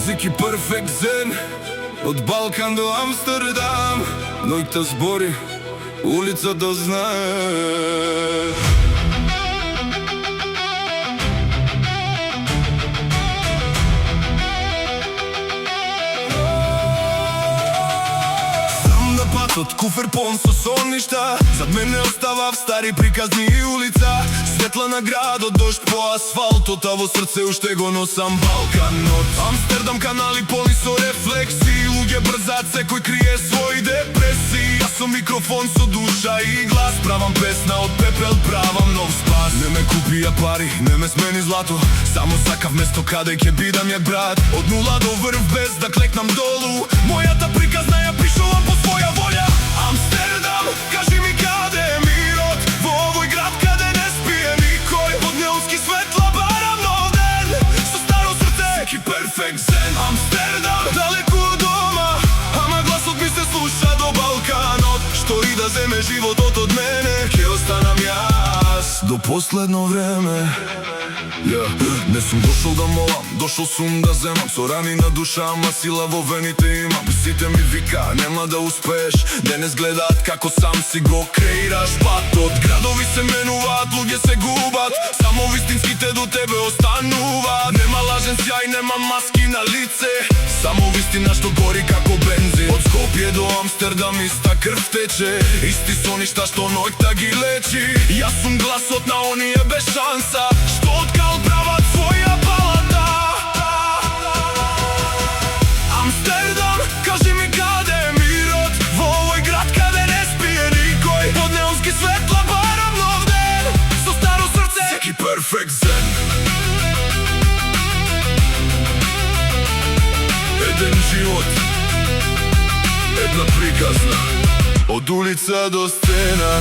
Ziki perfect zen, од Балкан до Амстердам. Ноќта збори, улицата знае. Од куфер пон со соништа, зад мене оставав стари приказни и улица. Светла на градот, дожд по асфалтот, а во срце уште го носам Балканот. Амстердам канали полни со рефлексии, луѓе брзаат, секој крие своји депресии. Јас сум микрофон со душа и глас, правам песна од пепел, правам нов спас. Не ме купија пари, не ме смени злато, само сакав место каде ќе бидам јак брат. Од нула до врв без да клекнам долу, мојата приказна ја пишувам по своја волја. Амстердам, кажи ми каде е мирот, во овој град каде не спие никој. Под неонски светла барам нов ден, со старо срце, Ziki perfect zen. Амстердам, далеку од дома, ама гласот ми се слуша до Балканот. Што и да земе животот од мене, ќе останам јас до последно време. Не сум дошол да молам, дошол сум да земам. Со рани на душа, ама сила во вените имам. Сите ми вика, нема да успееш, денес гледаат како сам си го креираш патот. Градови се менуваат, луѓе се губат, само вистинските до тебе остануваат. Нема лажен сјај, нема маски на лице, само вистина што гори како бензин. Од Скопје до Амстердам иста крв тече, исти соништа што ноќта ги лечи. Јас сум гласот на оние без шанса, што од кал прават своја палата. Амстердам, кажи ми каде е мирот, во овој град каде не спие никој. Под неонски светла барам нов ден, со старо срце, Ziki perfect zen. Еден живот, една приказна, од улица до сцена.